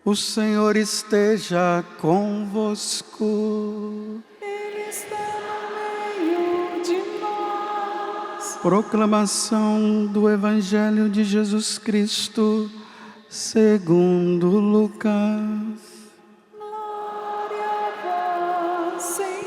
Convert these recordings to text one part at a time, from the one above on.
O Senhor esteja convosco. Ele está no meio de nós. Proclamação do Evangelho de Jesus Cristo, segundo Lucas. Glória a vós, Senhor.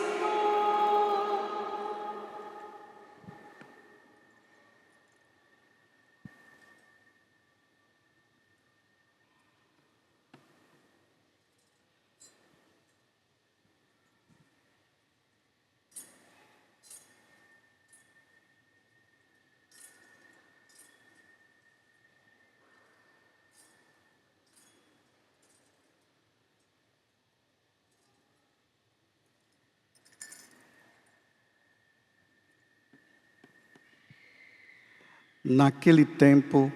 Naquele tempo,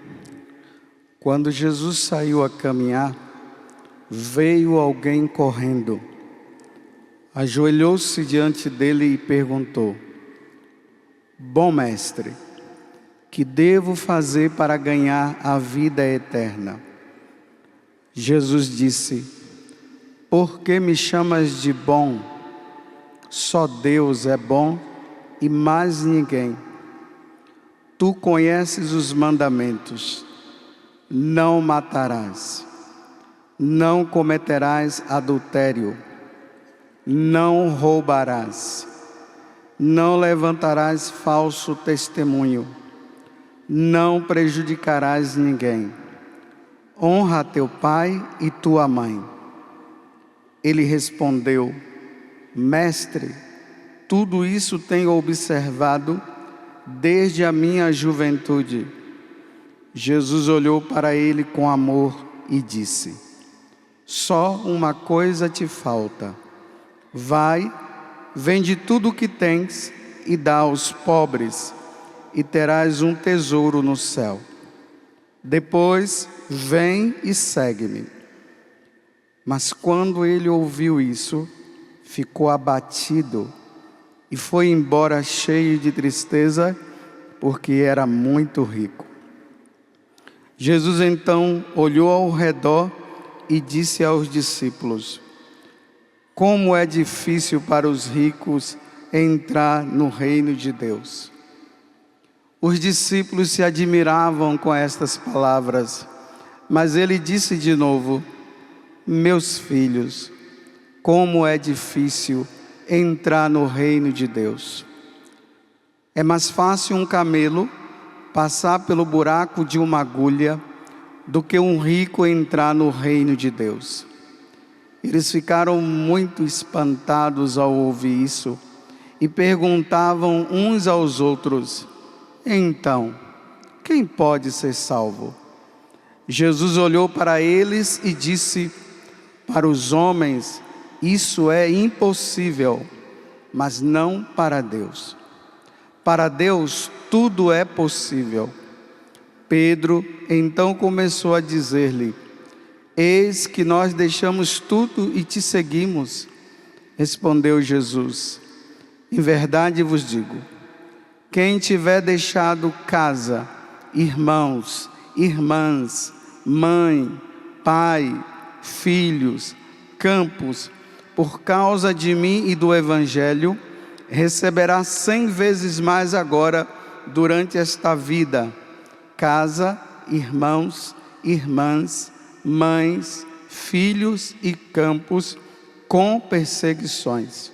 quando Jesus saiu a caminhar, veio alguém correndo, ajoelhou-se diante dele e perguntou: Bom mestre, que devo fazer para ganhar a vida eterna? Jesus disse: Por que me chamas de bom? Só Deus é bom e mais ninguém. Tu conheces os mandamentos: não matarás, não cometerás adultério, não roubarás, não levantarás falso testemunho, não prejudicarás ninguém. Honra teu pai e tua mãe. Ele respondeu: Mestre, tudo isso tenho observado desde a minha juventude. Jesus olhou para ele com amor e disse: Só uma coisa te falta. Vai, vende tudo o que tens e dá aos pobres, e terás um tesouro no céu. Depois, vem e segue-me. Mas quando ele ouviu isso, ficou abatido e foi embora cheio de tristeza, porque era muito rico. Jesus então olhou ao redor e disse aos discípulos: Como é difícil para os ricos entrar no reino de Deus. Os discípulos se admiravam com estas palavras, mas ele disse de novo: Meus filhos, como é difícil entrar no reino de Deus. É mais fácil um camelo passar pelo buraco de uma agulha do que um rico entrar no reino de Deus. Eles ficaram muito espantados ao ouvir isso e perguntavam uns aos outros: Então, quem pode ser salvo? Jesus olhou para eles e disse: Para os homens isso é impossível, mas não para Deus. Para Deus tudo é possível. Pedro então começou a dizer-lhe: Eis que nós deixamos tudo e te seguimos. Respondeu Jesus: Em verdade vos digo, quem tiver deixado casa, irmãos, irmãs, mãe, pai, filhos, campos, por causa de mim e do Evangelho, receberá 100 vezes mais agora durante esta vida: casa, irmãos, irmãs, mães, filhos e campos, com perseguições.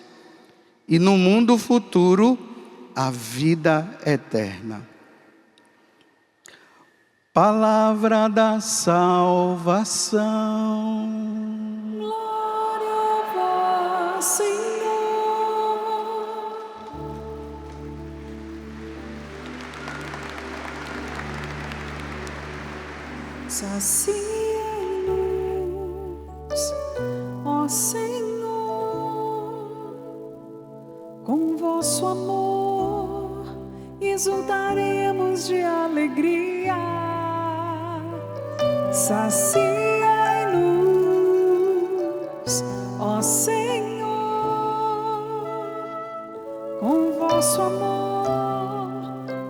E no mundo futuro, a vida eterna. Palavra da salvação. Senhor, sacia-nos, ó Senhor, com vosso amor exultaremos de alegria. Sacia-nos, ó Senhor, com vosso amor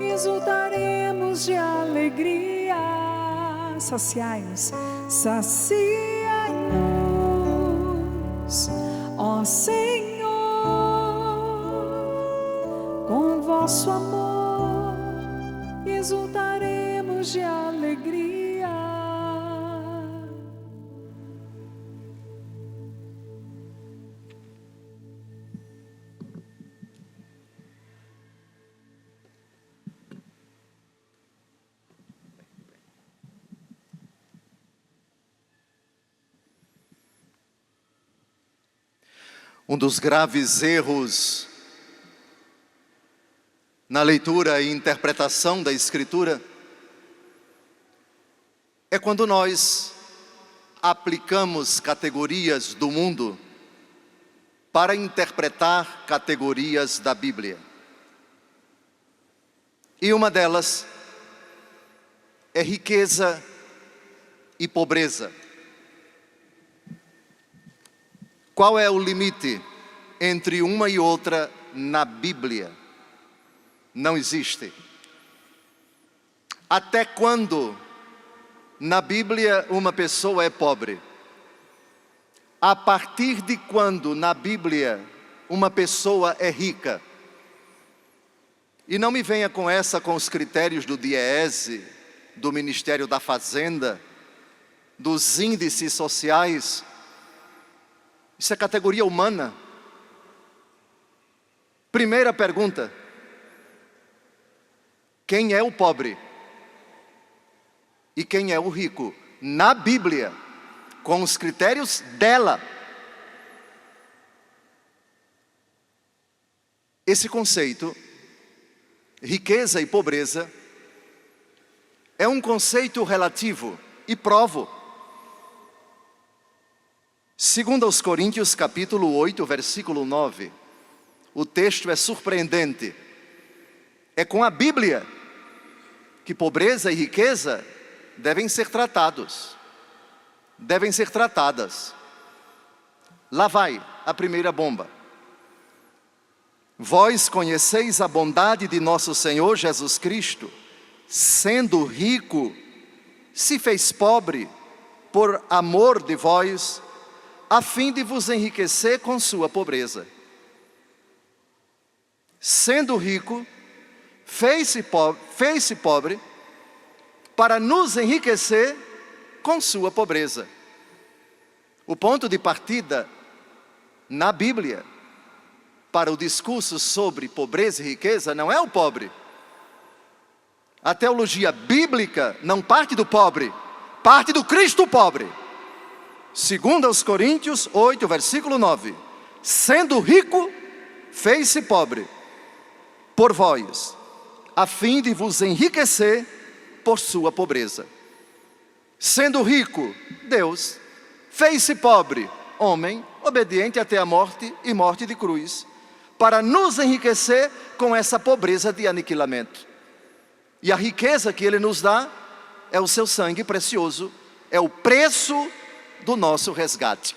exultaremos de alegria. Saciai-nos, saciai-nos, ó Senhor, com vosso amor exultaremos de alegria. Um dos graves erros na leitura e interpretação da Escritura é quando nós aplicamos categorias do mundo para interpretar categorias da Bíblia. E uma delas é riqueza e pobreza. Qual é o limite entre uma e outra na Bíblia? Não existe. Até quando na Bíblia uma pessoa é pobre? A partir de quando na Bíblia uma pessoa é rica? E não me venha com os critérios do DIEESE, do Ministério da Fazenda, dos índices sociais. Isso é categoria humana. Primeira pergunta: quem é o pobre? E quem é o rico? Na Bíblia, com os critérios dela. Esse conceito, riqueza e pobreza, é um conceito relativo, e provo. Segundo aos Coríntios, capítulo 8, versículo 9, o texto é surpreendente. É com a Bíblia que pobreza e riqueza devem ser tratados, devem ser tratadas. Lá vai a primeira bomba. Vós conheceis a bondade de nosso Senhor Jesus Cristo, sendo rico, se fez pobre por amor de vós, a fim de vos enriquecer com sua pobreza. Sendo rico, fez-se pobre para nos enriquecer com sua pobreza. O ponto de partida na Bíblia para o discurso sobre pobreza e riqueza não é o pobre. A teologia bíblica não parte do pobre, parte do Cristo pobre. Segundo aos Coríntios 8, versículo 9. Sendo rico, fez-se pobre por vós, a fim de vos enriquecer por sua pobreza. Sendo rico, Deus, fez-se pobre, homem, obediente até a morte e morte de cruz, para nos enriquecer com essa pobreza de aniquilamento. E a riqueza que Ele nos dá é o seu sangue precioso, é o preço do nosso resgate.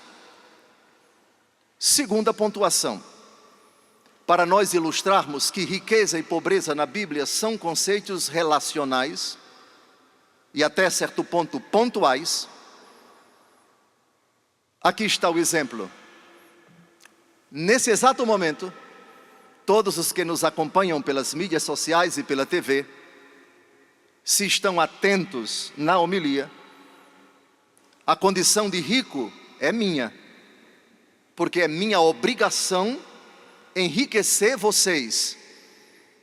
Segunda pontuação. Para nós ilustrarmos que riqueza e pobreza na Bíblia são conceitos relacionais e até certo ponto pontuais, aqui está o exemplo. Nesse exato momento, todos os que nos acompanham pelas mídias sociais e pela TV, se estão atentos na homilia, a condição de rico é minha, porque é minha obrigação enriquecer vocês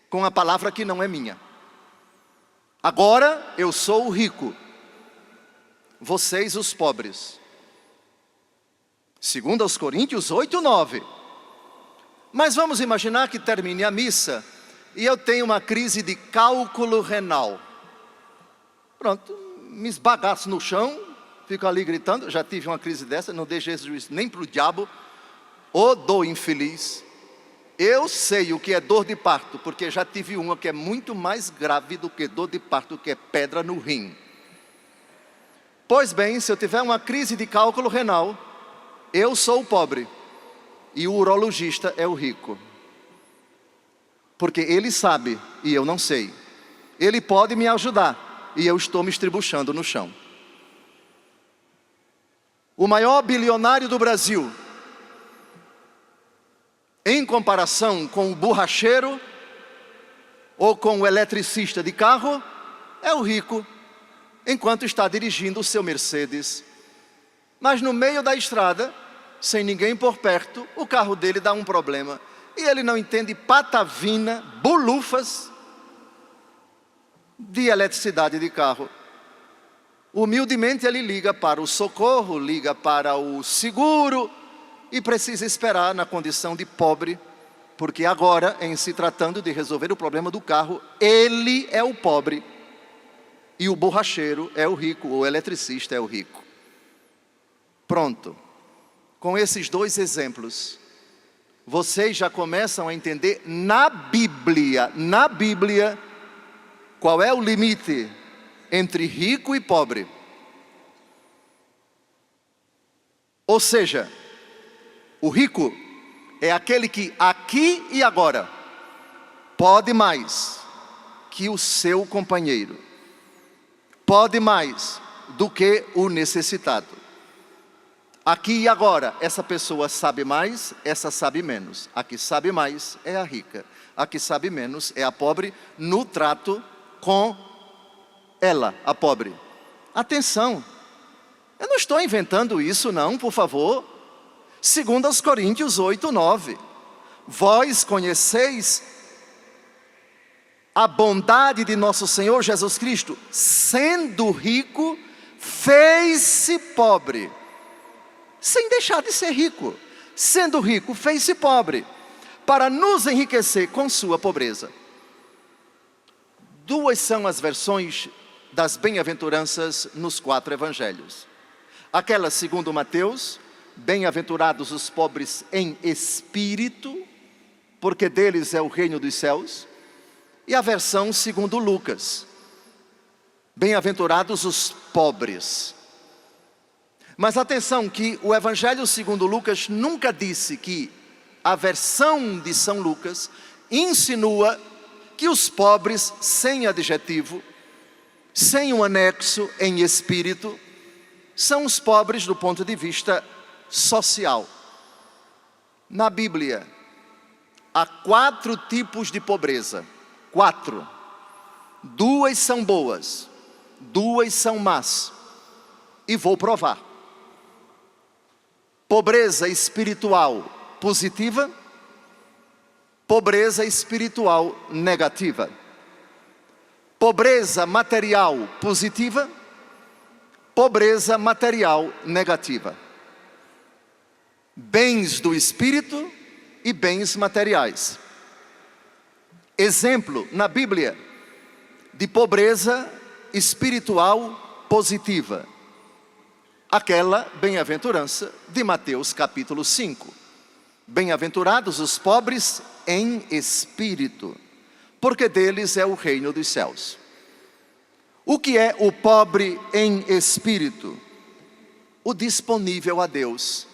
com a palavra que não é minha. Agora eu sou o rico, vocês os pobres. Segundo aos Coríntios 8, 9. Mas vamos imaginar que termine a missa e eu tenho uma crise de cálculo renal. Pronto, me esbagaço no chão, fico ali gritando. Já tive uma crise dessa, não dei Jesus nem para o diabo. Ô dor infeliz. Eu sei o que é dor de parto, porque já tive uma que é muito mais grave do que dor de parto, que é pedra no rim. Pois bem, se eu tiver uma crise de cálculo renal, eu sou o pobre e o urologista é o rico. Porque ele sabe e eu não sei. Ele pode me ajudar e eu estou me estribuchando no chão. o maior bilionário do Brasil, em comparação com o borracheiro ou com o eletricista de carro, é o rico, enquanto está dirigindo o seu Mercedes. Mas no meio da estrada, sem ninguém por perto, o carro dele dá um problema. E ele não entende patavina, bulufas de eletricidade de carro. Humildemente ele liga para o socorro, liga para o seguro e precisa esperar na condição de pobre, porque agora, em se tratando de resolver o problema do carro, ele é o pobre e o borracheiro é o rico, o eletricista é o rico. Pronto. Com esses dois exemplos, vocês já começam a entender na Bíblia, qual é o limite entre rico e pobre. Ou seja, o rico é aquele que aqui e agora pode mais que o seu companheiro, pode mais do que o necessitado. Aqui e agora, essa pessoa sabe mais, essa sabe menos. A que sabe mais é a rica, a que sabe menos é a pobre no trato com ela, a pobre. Atenção, eu não estou inventando isso não, por favor. 2 Coríntios 8:9. Vós conheceis a bondade de nosso Senhor Jesus Cristo, sendo rico, fez-se pobre, sem deixar de ser rico. Sendo rico, fez-se pobre, para nos enriquecer com sua pobreza. Duas são as versões das bem-aventuranças nos 4 evangelhos. Aquela segundo Mateus, bem-aventurados os pobres em espírito, porque deles é o reino dos céus. E a versão segundo Lucas, bem-aventurados os pobres. Mas atenção que o evangelho segundo Lucas nunca disse que a versão de São Lucas insinua que os pobres sem adjetivo, sem um anexo em espírito, são os pobres do ponto de vista social. Na Bíblia, há 4 tipos de pobreza. 4. 2 são boas, 2 são más. E vou provar. Pobreza espiritual positiva, pobreza espiritual negativa. Pobreza material positiva, pobreza material negativa. Bens do espírito e bens materiais. Exemplo na Bíblia de pobreza espiritual positiva. Aquela bem-aventurança de Mateus capítulo 5. Bem-aventurados os pobres em espírito, porque deles é o reino dos céus. O que é o pobre em espírito? O disponível a Deus.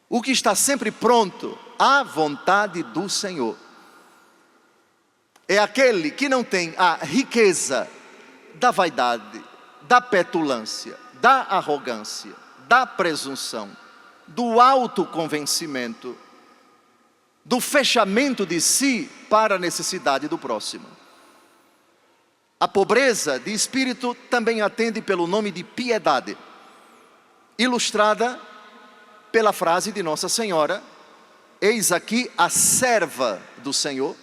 O que está sempre pronto à vontade do Senhor. É aquele que não tem a riqueza da vaidade, da petulância, da arrogância, da presunção, do autoconvencimento, do fechamento de si para a necessidade do próximo. A pobreza de espírito também atende pelo nome de piedade, ilustrada pela frase de Nossa Senhora: eis aqui a serva do Senhor,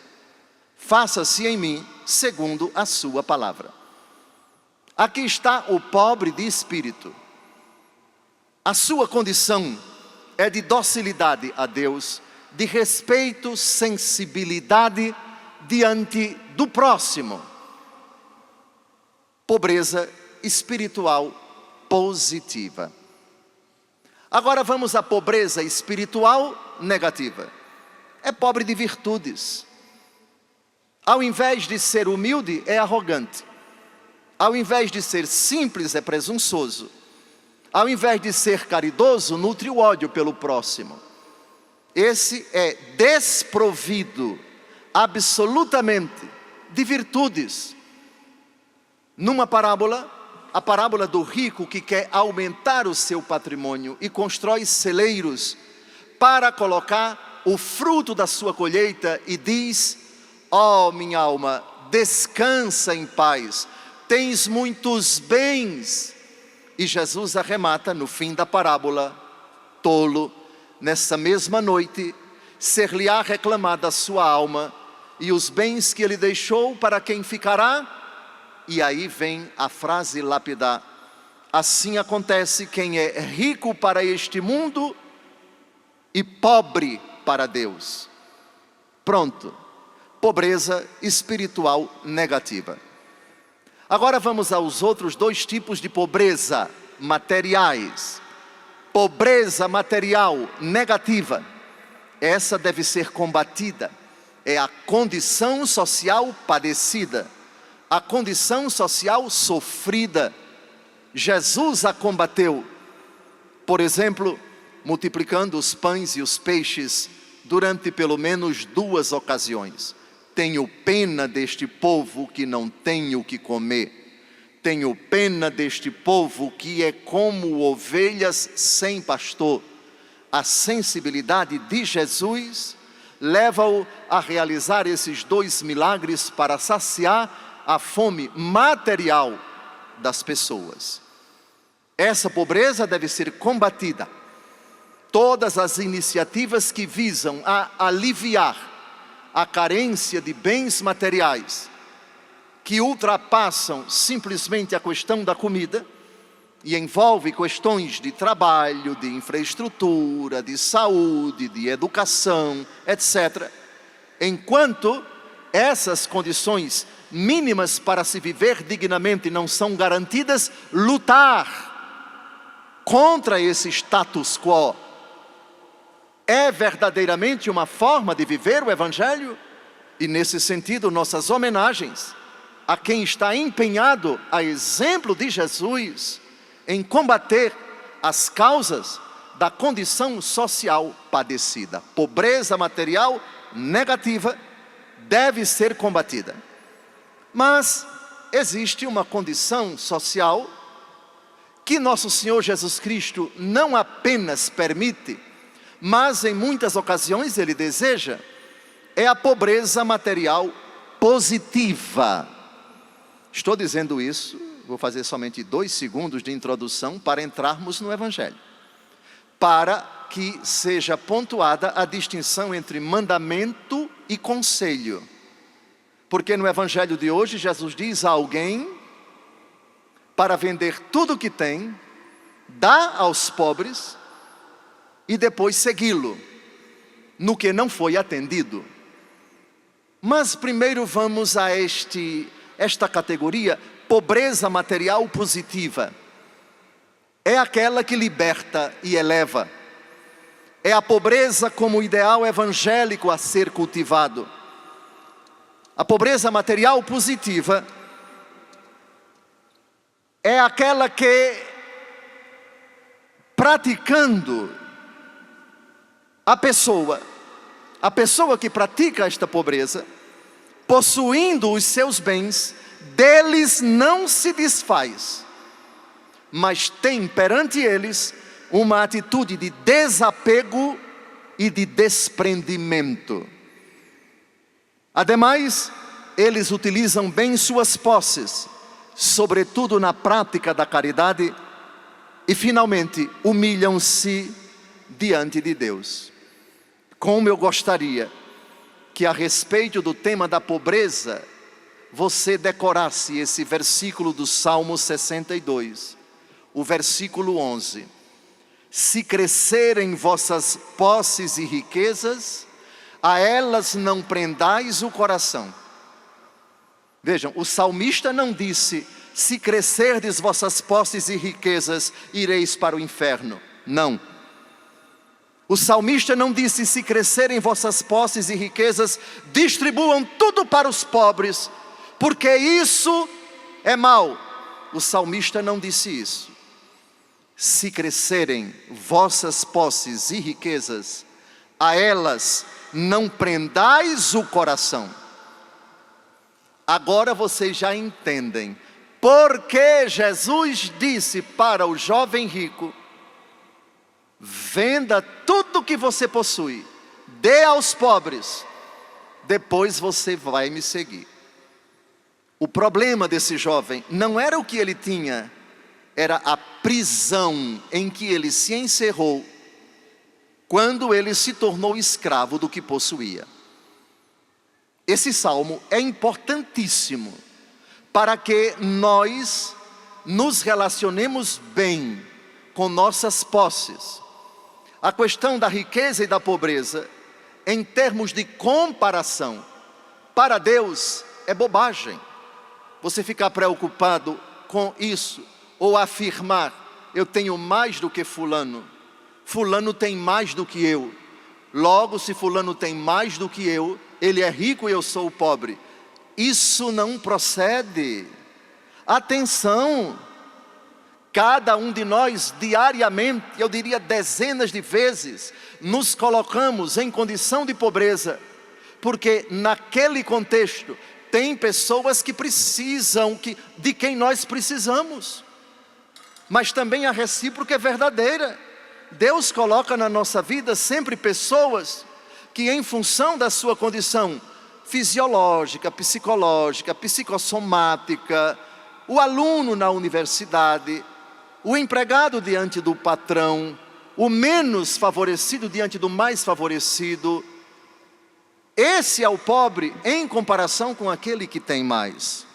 faça-se em mim segundo a sua palavra. Aqui está o pobre de espírito. A sua condição é de docilidade a Deus, de respeito, sensibilidade diante do próximo. Pobreza espiritual positiva. Agora vamos à pobreza espiritual negativa. É pobre de virtudes. Ao invés de ser humilde, é arrogante. Ao invés de ser simples, é presunçoso. Ao invés de ser caridoso, nutre o ódio pelo próximo. Esse é desprovido absolutamente de virtudes. Numa parábola, a parábola do rico que quer aumentar o seu patrimônio e constrói celeiros para colocar o fruto da sua colheita e diz: ó minha alma, descansa em paz, tens muitos bens. E Jesus arremata no fim da parábola: tolo, nessa mesma noite ser-lhe-á reclamada a sua alma, e os bens que ele deixou, para quem ficará? E aí vem a frase lapidar: assim acontece quem é rico para este mundo e pobre para Deus. Pronto, pobreza espiritual negativa. Agora vamos aos outros dois tipos de pobreza materiais. Pobreza material negativa, essa deve ser combatida. É a condição social padecida, a condição social sofrida. Jesus a combateu, por exemplo, multiplicando os pães e os peixes durante pelo menos 2 ocasiões. Tenho pena deste povo que não tem o que comer. Tenho pena deste povo que é como ovelhas sem pastor. A sensibilidade de Jesus leva-o a realizar esses 2 milagres para saciar a fome material das pessoas. Essa pobreza deve ser combatida. Todas as iniciativas que visam a aliviar a carência de bens materiais, que ultrapassam simplesmente a questão da comida, e envolve questões de trabalho, de infraestrutura, de saúde, de educação, etc. Enquanto essas condições mínimas para se viver dignamente não são garantidas, lutar contra esse status quo é verdadeiramente uma forma de viver o Evangelho. E nesse sentido, nossas homenagens a quem está empenhado, a exemplo de Jesus, em combater as causas da condição social padecida. Pobreza material negativa deve ser combatida. Mas existe uma condição social que nosso Senhor Jesus Cristo não apenas permite, mas em muitas ocasiões Ele deseja, é a pobreza material positiva. Estou dizendo isso, vou fazer somente 2 segundos de introdução para entrarmos no Evangelho, para que seja pontuada a distinção entre mandamento e conselho. Porque no Evangelho de hoje Jesus diz a alguém para vender tudo o que tem, dar aos pobres e depois segui-lo, no que não foi atendido. Mas primeiro vamos a esta categoria, pobreza material positiva. É aquela que liberta e eleva. É a pobreza como ideal evangélico a ser cultivado. A pobreza material positiva é aquela que, praticando a pessoa que pratica esta pobreza, possuindo os seus bens, deles não se desfaz, mas tem perante eles uma atitude de desapego e de desprendimento. Ademais, eles utilizam bem suas posses, sobretudo na prática da caridade, e finalmente humilham-se diante de Deus. Como eu gostaria que a respeito do tema da pobreza, você decorasse esse versículo do Salmo 62, o versículo 11. Se crescerem vossas posses e riquezas, a elas não prendais o coração. Vejam, o salmista não disse, se crescerdes vossas posses e riquezas, ireis para o inferno. Não. O salmista não disse, se crescerem vossas posses e riquezas, distribuam tudo para os pobres, porque isso é mal. O salmista não disse isso. Se crescerem vossas posses e riquezas, a elas não prendais o coração. Agora vocês já entendem Porque Jesus disse para o jovem rico: venda tudo que você possui, dê aos pobres, depois você vai me seguir. O problema desse jovem não era o que ele tinha, era a prisão em que ele se encerrou quando ele se tornou escravo do que possuía. Esse salmo é importantíssimo para que nós nos relacionemos bem com nossas posses. A questão da riqueza e da pobreza, em termos de comparação, para Deus é bobagem. Você ficar preocupado com isso, ou afirmar: eu tenho mais do que fulano, fulano tem mais do que eu, logo se fulano tem mais do que eu, ele é rico e eu sou pobre. Isso não procede. Atenção! Cada um de nós diariamente, eu diria dezenas de vezes, nos colocamos em condição de pobreza, porque naquele contexto tem pessoas que precisam de quem nós precisamos. Mas também a recíproca é verdadeira. Deus coloca na nossa vida sempre pessoas que, em função da sua condição fisiológica, psicológica, psicossomática, o aluno na universidade, o empregado diante do patrão, o menos favorecido diante do mais favorecido, esse é o pobre em comparação com aquele que tem mais.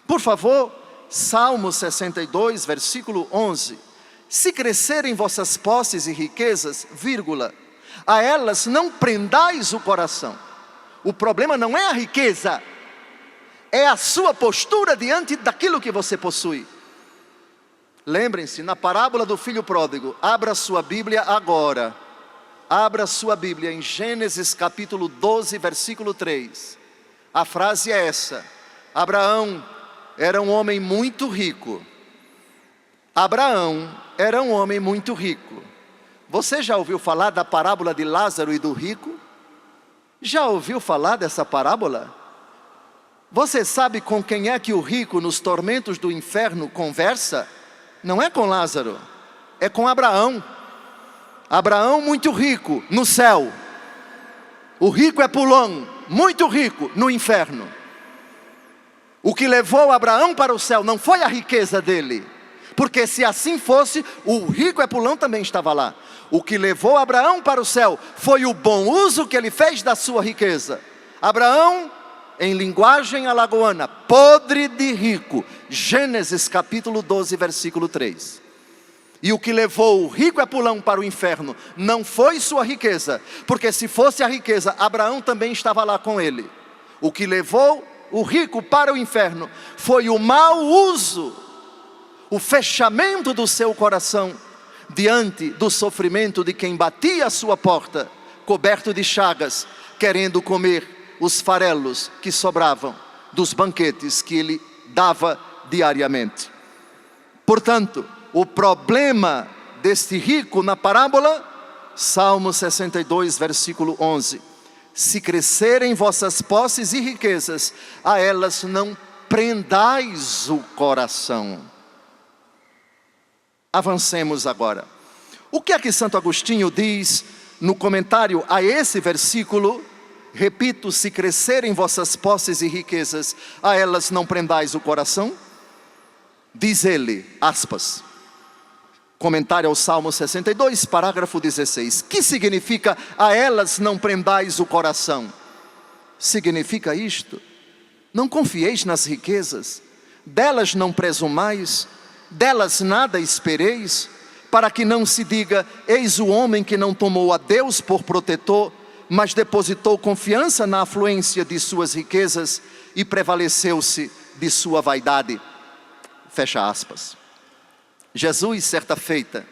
Por favor, Salmo 62, versículo 11. Se crescerem vossas posses e riquezas, vírgula, a elas não prendais o coração. O problema não é a riqueza, é a sua postura diante daquilo que você possui. Lembrem-se, na parábola do filho pródigo, abra sua Bíblia agora. Abra sua Bíblia em Gênesis capítulo 12, versículo 3. A frase é essa: Abraão era um homem muito rico. Abraão era um homem muito rico. Você já ouviu falar da parábola de Lázaro e do rico? Já ouviu falar dessa parábola? Você sabe com quem é que o rico nos tormentos do inferno conversa? Não é com Lázaro, é com Abraão. Abraão muito rico no céu. O rico é pulão, muito rico no inferno. O que levou Abraão para o céu não foi a riqueza dele, porque se assim fosse, o rico é pulão também estava lá. O que levou Abraão para o céu foi o bom uso que ele fez da sua riqueza. Abraão, em linguagem alagoana, podre de rico. Gênesis capítulo 12, versículo 3. E o que levou o rico é pulão para o inferno não foi sua riqueza, porque se fosse a riqueza, Abraão também estava lá com ele. O que levou o rico para o inferno foi o mau uso, o fechamento do seu coração diante do sofrimento de quem batia a sua porta, coberto de chagas, querendo comer os farelos que sobravam dos banquetes que ele dava diariamente. Portanto, o problema deste rico na parábola, Salmo 62, versículo 11. Se crescerem vossas posses e riquezas, a elas não prendais o coração. Avancemos agora. O que é que Santo Agostinho diz no comentário a esse versículo? Repito, se crescerem vossas posses e riquezas, a elas não prendais o coração? Diz ele, aspas, comentário ao Salmo 62, parágrafo 16. Que significa a elas não prendais o coração? Significa isto: não confieis nas riquezas, delas não presumais, delas nada espereis, para que não se diga: eis o homem que não tomou a Deus por protetor, mas depositou confiança na afluência de suas riquezas e prevaleceu-se de sua vaidade. Fecha aspas. Jesus, certa feita,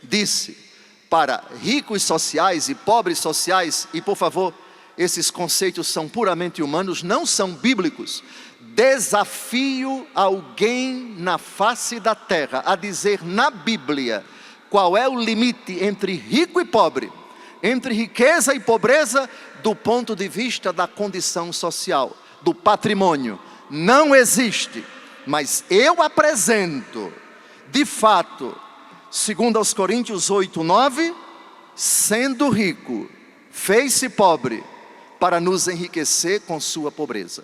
disse para ricos sociais e pobres sociais, e por favor, esses conceitos são puramente humanos, não são bíblicos. Desafio alguém na face da terra a dizer na Bíblia qual é o limite entre rico e pobre, entre riqueza e pobreza, do ponto de vista da condição social, do patrimônio. Não existe. mas eu apresento, de fato, segundo aos Coríntios 8:9, sendo rico, fez-se pobre, para nos enriquecer com sua pobreza.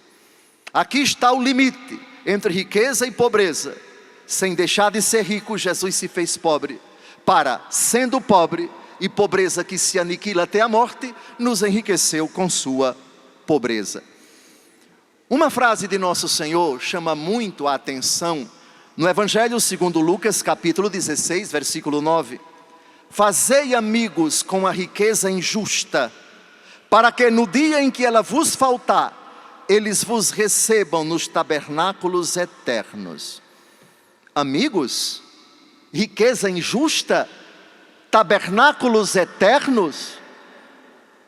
Aqui está o limite entre riqueza e pobreza. Sem deixar de ser rico, Jesus se fez pobre, para, sendo pobre e pobreza que se aniquila até a morte, nos enriqueceu com sua pobreza. Uma frase de nosso Senhor chama muito a atenção no Evangelho segundo Lucas, capítulo 16, versículo 9. Fazei amigos com a riqueza injusta, para que no dia em que ela vos faltar, eles vos recebam nos tabernáculos eternos. Amigos, riqueza injusta, tabernáculos eternos.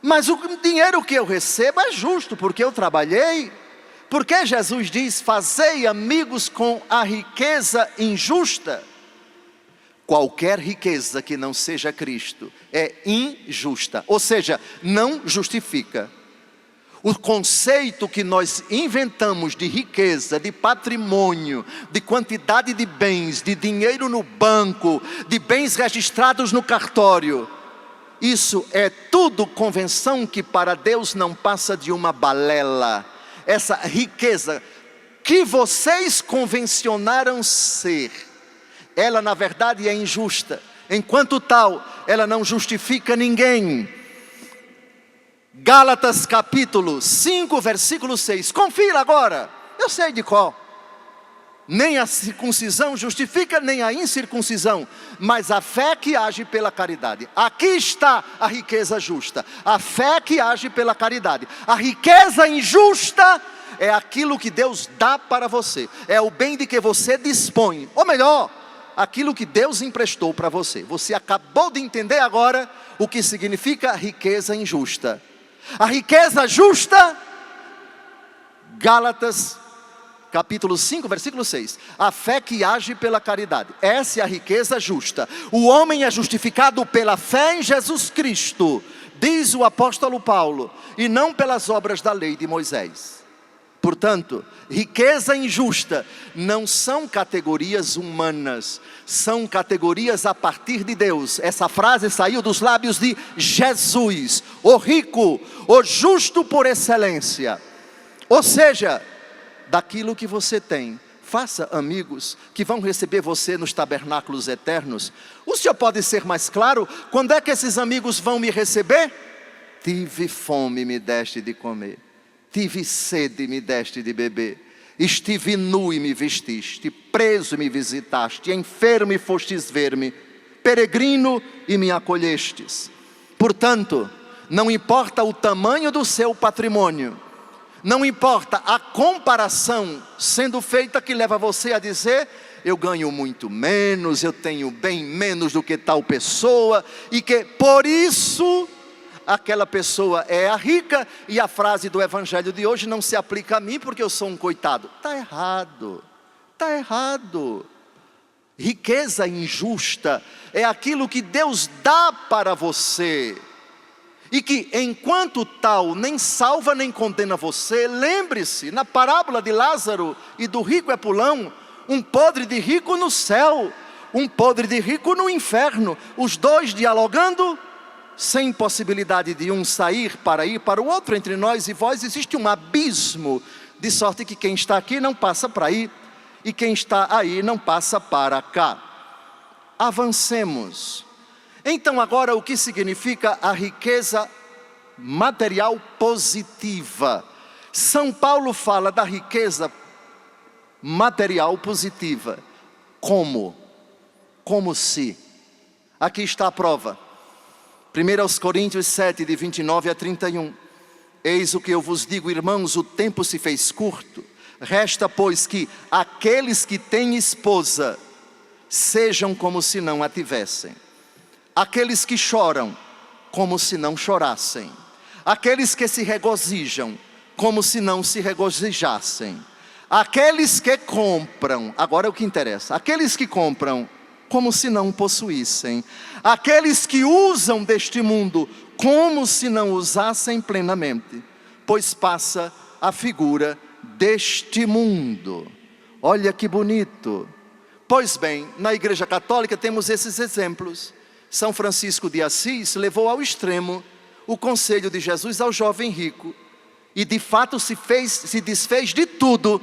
Mas o dinheiro que eu recebo é justo, porque eu trabalhei. Porque Jesus diz, fazei amigos com a riqueza injusta. Qualquer riqueza que não seja Cristo é injusta, ou seja, não justifica. O conceito que nós inventamos de riqueza, de patrimônio, de quantidade de bens, de dinheiro no banco, de bens registrados no cartório, isso é tudo convenção que para Deus não passa de uma balela. Essa riqueza que vocês convencionaram ser, ela na verdade é injusta. Enquanto tal, ela não justifica ninguém. Gálatas capítulo 5, versículo 6. Confira agora, eu sei de qual. Nem a circuncisão justifica, nem a incircuncisão, mas a fé que age pela caridade. Aqui está a riqueza justa, a fé que age pela caridade. A riqueza injusta é aquilo que Deus dá para você, é o bem de que você dispõe, ou melhor, aquilo que Deus emprestou para você. Você acabou de entender agora o que significa riqueza injusta. A riqueza justa, Gálatas capítulo 5, versículo 6. A fé que age pela caridade. Essa é a riqueza justa. O homem é justificado pela fé em Jesus Cristo, diz o apóstolo Paulo, e não pelas obras da lei de Moisés. Portanto, riqueza injusta não são categorias humanas, são categorias a partir de Deus. Essa frase saiu dos lábios de Jesus, o rico, o justo por excelência. Ou seja, daquilo que você tem, faça amigos que vão receber você nos tabernáculos eternos. O senhor pode ser mais claro? Quando é que esses amigos vão me receber? Tive fome, me deste de comer. Tive sede, me deste de beber. Estive nu e me vestiste. Preso e me visitaste. Enfermo e fostes ver-me. Peregrino e me acolhestes. Portanto, não importa o tamanho do seu patrimônio, não importa a comparação sendo feita que leva você a dizer, eu ganho muito menos, eu tenho bem menos do que tal pessoa, e que por isso aquela pessoa é a rica, e a frase do evangelho de hoje não se aplica a mim porque eu sou um coitado. Está errado, está errado. Riqueza injusta é aquilo que Deus dá para você, e que enquanto tal nem salva nem condena você. Lembre-se, na parábola de Lázaro e do rico Epulão, um podre de rico no céu, um podre de rico no inferno, os dois dialogando, sem possibilidade de um sair para ir para o outro. Entre nós e vós existe um abismo, de sorte que quem está aqui não passa para aí, e quem está aí não passa para cá. Avancemos. Então agora, o que significa a riqueza material positiva? São Paulo fala da riqueza material positiva. Como? Como se? Aqui está a prova. 1 Coríntios 7, de 29 a 31. Eis o que eu vos digo, irmãos, o tempo se fez curto. Resta, pois, que aqueles que têm esposa sejam como se não a tivessem. Aqueles que choram, como se não chorassem. Aqueles que se regozijam, como se não se regozijassem. Aqueles que compram, agora é o que interessa. Aqueles que compram, como se não possuíssem. Aqueles que usam deste mundo, como se não usassem plenamente. Pois passa a figura deste mundo. Olha que bonito. Pois bem, na Igreja Católica temos esses exemplos. São Francisco de Assis levou ao extremo o conselho de Jesus ao jovem rico. E de fato se desfez de tudo.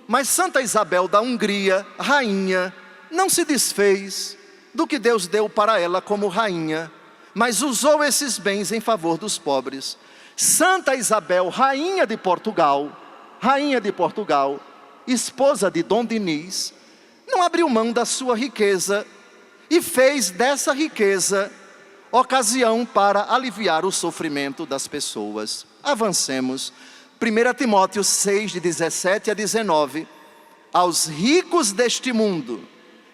Mas Santa Isabel da Hungria, rainha, não se desfez do que Deus deu para ela como rainha, mas usou esses bens em favor dos pobres. Santa Isabel, rainha de Portugal, esposa de Dom Dinis, não abriu mão da sua riqueza e fez dessa riqueza ocasião para aliviar o sofrimento das pessoas. Avancemos. 1 Timóteo 6, de 17 a 19. Aos ricos deste mundo,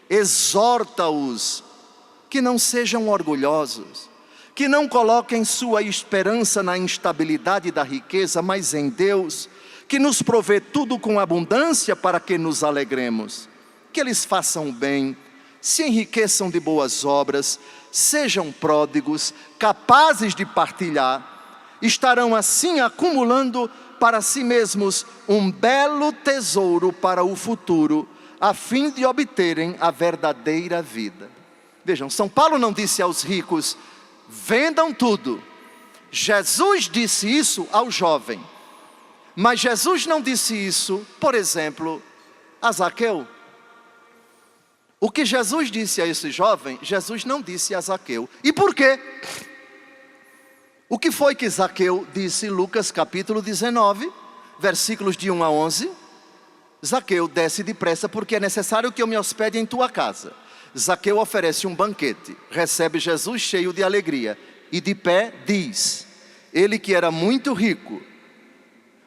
exorta-os que não sejam orgulhosos, que não coloquem sua esperança na instabilidade da riqueza, mas em Deus, que nos provê tudo com abundância para que nos alegremos. Que eles façam bem, se enriqueçam de boas obras, sejam pródigos, capazes de partilhar, estarão assim acumulando para si mesmos um belo tesouro para o futuro, a fim de obterem a verdadeira vida. Vejam, São Paulo não disse aos ricos, vendam tudo. Jesus disse isso ao jovem. Mas Jesus não disse isso, por exemplo, a Zaqueu. O que Jesus disse a esse jovem, Jesus não disse a Zaqueu. E por quê? O que foi que Zaqueu disse em Lucas capítulo 19, versículos de 1 a 11? Zaqueu, desce depressa, porque é necessário que eu me hospede em tua casa. Zaqueu oferece um banquete, recebe Jesus cheio de alegria, e de pé diz, ele que era muito rico,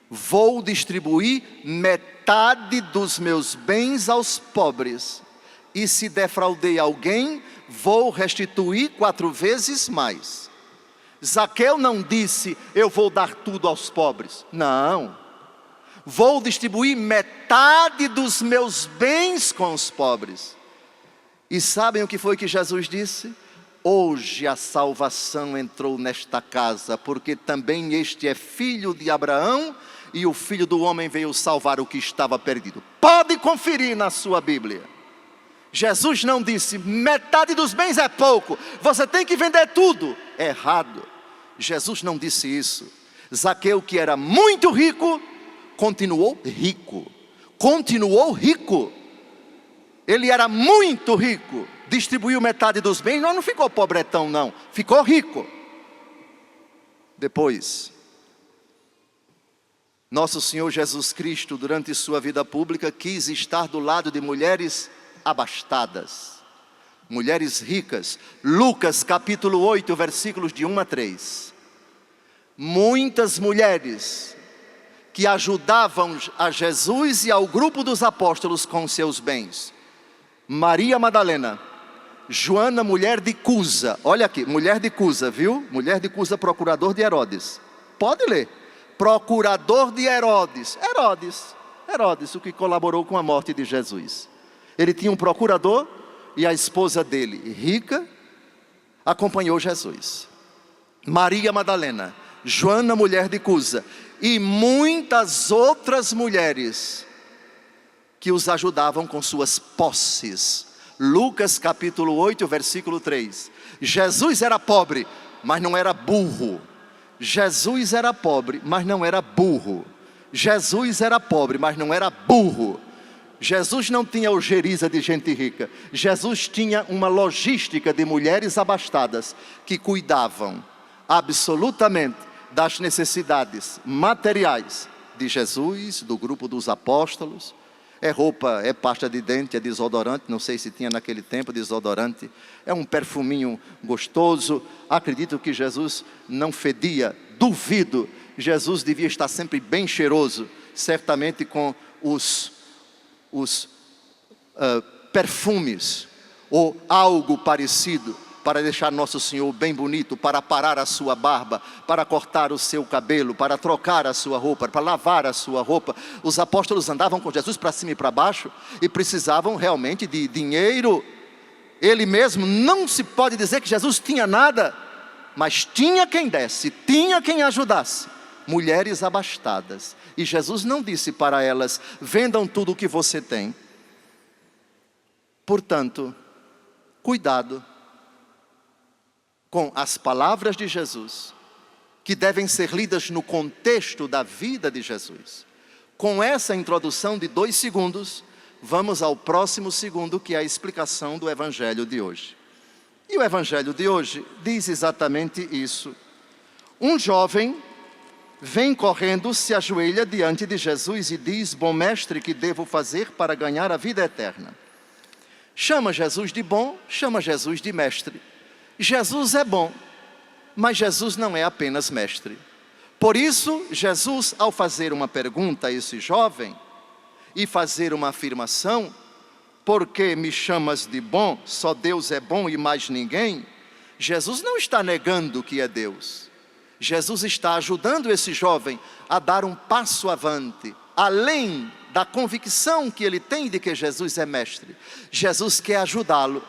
vou distribuir metade dos meus bens aos pobres, e se defraudei alguém, vou restituir 4 vezes mais. Zaqueu não disse, eu vou dar tudo aos pobres. Não. Vou distribuir metade dos meus bens com os pobres. E sabem o que foi que Jesus disse? Hoje a salvação entrou nesta casa, porque também este é filho de Abraão, e o Filho do Homem veio salvar o que estava perdido. Pode conferir na sua Bíblia. Jesus não disse, metade dos bens é pouco, você tem que vender tudo. Errado. Jesus não disse isso. Zaqueu, que era muito rico, continuou rico. Continuou rico. Ele era muito rico. Distribuiu metade dos bens, não ficou pobretão não. Ficou rico. Depois, nosso Senhor Jesus Cristo, durante sua vida pública, quis estar do lado de mulheres abastadas, mulheres ricas. Lucas capítulo 8, versículos de 1 a 3. Muitas mulheres que ajudavam a Jesus e ao grupo dos apóstolos com seus bens. Maria Madalena, Joana, mulher de Cusa, olha aqui, mulher de Cusa, viu? Mulher de Cusa, procurador de Herodes. Pode ler, procurador de Herodes, o que colaborou com a morte de Jesus. Ele tinha um procurador e a esposa dele, rica, acompanhou Jesus. Maria Madalena, Joana, mulher de Cusa, e muitas outras mulheres que os ajudavam com suas posses. Lucas capítulo 8, versículo 3. Jesus era pobre, mas não era burro. Jesus era pobre, mas não era burro. Jesus era pobre, mas não era burro. Jesus não tinha ojeriza de gente rica. Jesus tinha uma logística de mulheres abastadas que cuidavam absolutamente das necessidades materiais de Jesus, do grupo dos apóstolos. É roupa, é pasta de dente, é desodorante, não sei se tinha naquele tempo desodorante. É um perfuminho gostoso. Acredito que Jesus não fedia, duvido. Jesus devia estar sempre bem cheiroso, certamente com os perfumes ou algo parecido, para deixar Nosso Senhor bem bonito, para parar a sua barba, para cortar o seu cabelo, para trocar a sua roupa, para lavar a sua roupa. Os apóstolos andavam com Jesus para cima e para baixo e precisavam realmente de dinheiro. Ele mesmo, não se pode dizer que Jesus tinha nada, mas tinha quem desse, tinha quem ajudasse. mulheres abastadas. E Jesus não disse para elas: vendam tudo o que você tem. Portanto, cuidado com as palavras de Jesus, que devem ser lidas no contexto da vida de Jesus. Com essa introdução de 2 segundos, vamos ao próximo segundo, que é a explicação do Evangelho de hoje. E o Evangelho de hoje diz exatamente isso. Um jovem vem correndo, se ajoelha diante de Jesus e diz: bom mestre, que devo fazer para ganhar a vida eterna? Chama Jesus de bom, chama Jesus de mestre. Jesus é bom, mas Jesus não é apenas mestre. Por isso, Jesus, ao fazer uma pergunta a esse jovem e fazer uma afirmação: por que me chamas de bom? Só Deus é bom e mais ninguém. Jesus não está negando que é Deus. Jesus está ajudando esse jovem a dar um passo avante, além da convicção que ele tem de que Jesus é mestre. Jesus quer ajudá-lo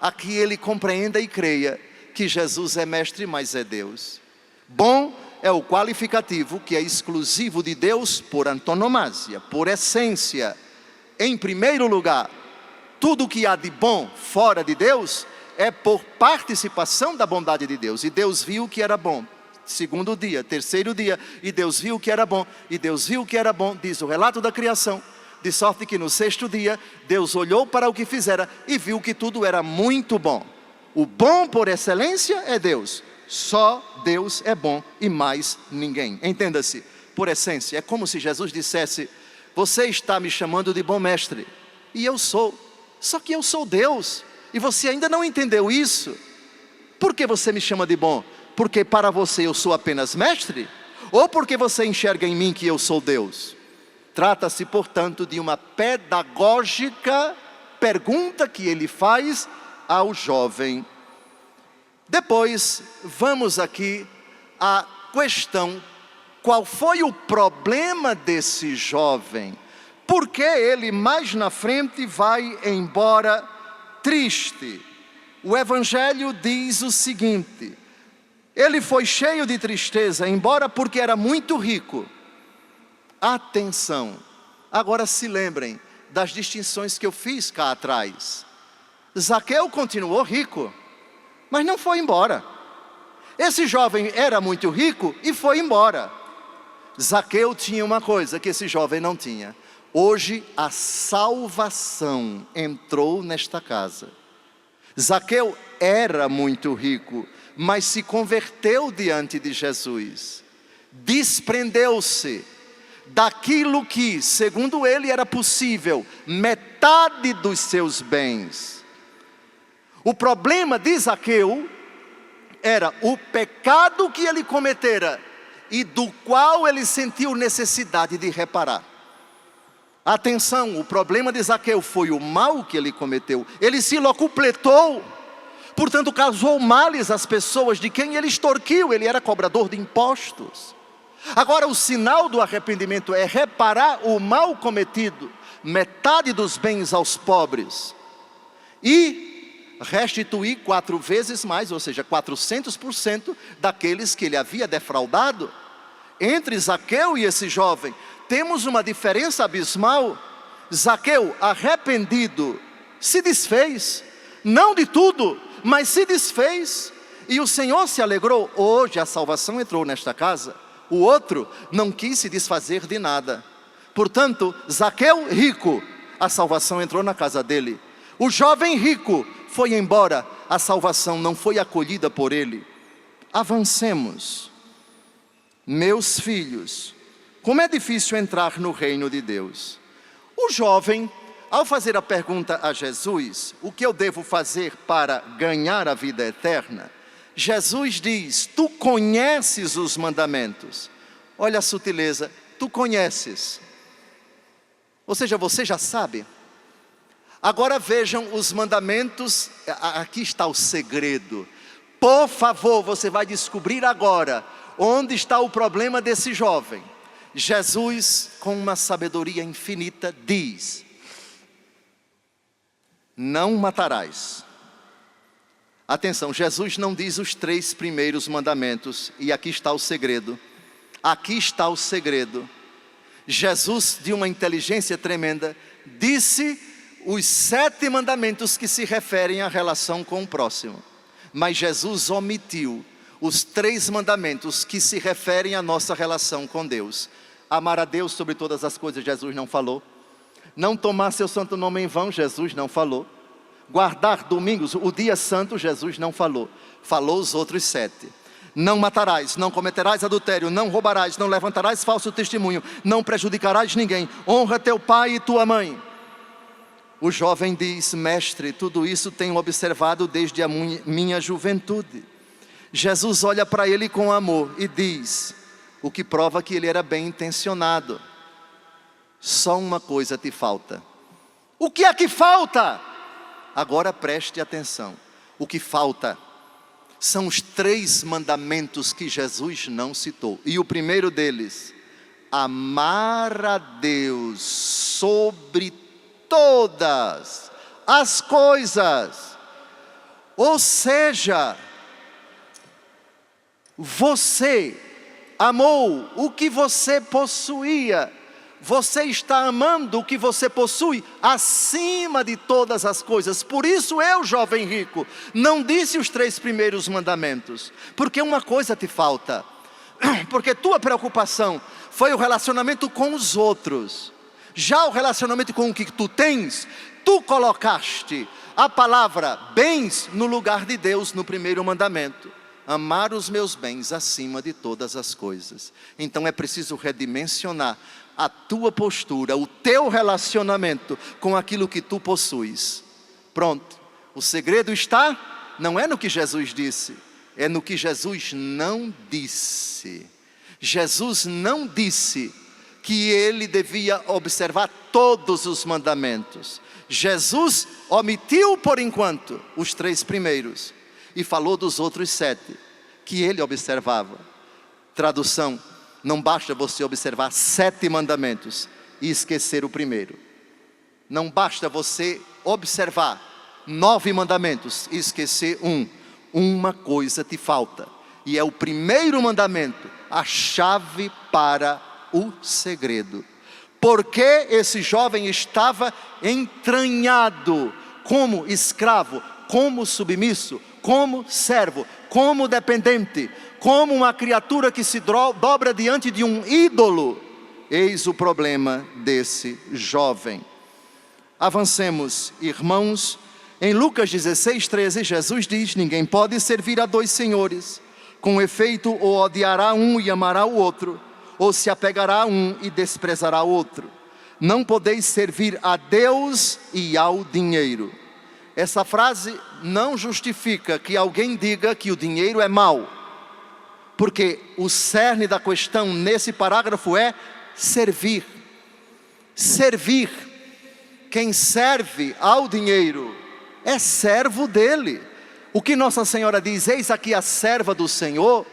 a que ele compreenda e creia que Jesus é mestre, mas é Deus. Bom é o qualificativo que é exclusivo de Deus por antonomasia, por essência. Em primeiro lugar, tudo que há de bom fora de Deus é por participação da bondade de Deus. E Deus viu que era bom. Segundo dia, terceiro dia, e Deus viu que era bom, e Deus viu que era bom, diz o relato da criação, de sorte que no 6º dia, Deus olhou para o que fizera e viu que tudo era muito bom. O bom por excelência é Deus, só Deus é bom e mais ninguém. Entenda-se, por essência, é como se Jesus dissesse: você está me chamando de bom mestre, e eu sou, só que eu sou Deus, e você ainda não entendeu isso. Por que você me chama de bom? Porque para você eu sou apenas mestre? Ou porque você enxerga em mim que eu sou Deus? Trata-se, portanto, de uma pedagógica pergunta que ele faz ao jovem. Depois, vamos aqui à questão: qual foi o problema desse jovem? Por que ele mais na frente vai embora triste? O Evangelho diz o seguinte: ele foi cheio de tristeza, embora porque era muito rico. Atenção, agora se lembrem das distinções que eu fiz cá atrás. Zaqueu continuou rico, mas não foi embora. Esse jovem era muito rico e foi embora. Zaqueu tinha uma coisa que esse jovem não tinha. Hoje a salvação entrou nesta casa. Zaqueu era muito rico, mas se converteu diante de Jesus. Desprendeu-se daquilo que, segundo ele, era possível, metade dos seus bens. O problema de Zaqueu era o pecado que ele cometera e do qual ele sentiu necessidade de reparar. Atenção, o problema de Zaqueu foi o mal que ele cometeu. Ele se locupletou, portanto causou males às pessoas de quem ele extorquiu. Ele era cobrador de impostos. Agora o sinal do arrependimento é reparar o mal cometido, metade dos bens aos pobres, e restituir 4 vezes mais, ou seja, 400% daqueles que ele havia defraudado. Entre Zaqueu e esse jovem, temos uma diferença abismal. Zaqueu, arrependido, se desfez, não de tudo, mas se desfez, e o Senhor se alegrou. Hoje a salvação entrou nesta casa. O outro não quis se desfazer de nada. Portanto, Zaqueu rico, a salvação entrou na casa dele. O jovem rico foi embora, a salvação não foi acolhida por ele. Avancemos. Meus filhos, como é difícil entrar no reino de Deus. O jovem, ao fazer a pergunta a Jesus: o que eu devo fazer para ganhar a vida eterna? Jesus diz: tu conheces os mandamentos. Olha a sutileza, tu conheces. Ou seja, você já sabe. Agora vejam os mandamentos, aqui está o segredo. Por favor, você vai descobrir agora onde está o problema desse jovem. Jesus, com uma sabedoria infinita, diz: não matarás. Atenção, Jesus não diz os 3 primeiros mandamentos, e aqui está o segredo. Aqui está o segredo. Jesus, de uma inteligência tremenda, disse os 7 mandamentos que se referem à relação com o próximo. Mas Jesus omitiu os 3 mandamentos que se referem à nossa relação com Deus. Amar a Deus sobre todas as coisas, Jesus não falou. Não tomar seu santo nome em vão, Jesus não falou. Guardar domingos, o dia santo, Jesus não falou. Falou os outros 7. Não matarás, não cometerás adultério, não roubarás, não levantarás falso testemunho, não prejudicarás ninguém. Honra teu pai e tua mãe. O jovem diz: mestre, tudo isso tenho observado desde a minha juventude. Jesus olha para ele com amor e diz, o que prova que ele era bem intencionado: só uma coisa te falta. O que é que falta? Agora preste atenção. O que falta são os 3 mandamentos que Jesus não citou. E o primeiro deles: amar a Deus sobre todas as coisas. Ou seja, você amou o que você possuía. Você está amando o que você possui acima de todas as coisas. Por isso eu, jovem rico, não disse os 3 primeiros mandamentos. Porque uma coisa te falta. Porque tua preocupação foi o relacionamento com os outros. Já o relacionamento com o que tu tens, tu colocaste a palavra bens no lugar de Deus no primeiro mandamento. Amar os meus bens acima de todas as coisas. Então é preciso redimensionar a tua postura, o teu relacionamento com aquilo que tu possuis. Pronto, o segredo está, não é no que Jesus disse, é no que Jesus não disse. Jesus não disse que ele devia observar todos os mandamentos. Jesus omitiu por enquanto os 3 primeiros e falou dos outros 7 que ele observava. Tradução: não basta você observar 7 mandamentos e esquecer o primeiro. Não basta você observar 9 mandamentos e esquecer um. Uma coisa te falta. E é o primeiro mandamento, a chave para o segredo. Porque esse jovem estava entranhado como escravo, como submisso, como servo, como dependente, como uma criatura que se dobra diante de um ídolo. Eis o problema desse jovem. Avancemos, irmãos. Em Lucas 16:13, Jesus diz: ninguém pode servir a 2 senhores. Com efeito, ou odiará um e amará o outro, ou se apegará a um e desprezará o outro. Não podeis servir a Deus e ao dinheiro. Essa frase não justifica que alguém diga que o dinheiro é mau, porque o cerne da questão nesse parágrafo é servir. Servir. Quem serve ao dinheiro é servo dele. O que Nossa Senhora diz: eis aqui a serva do Senhor.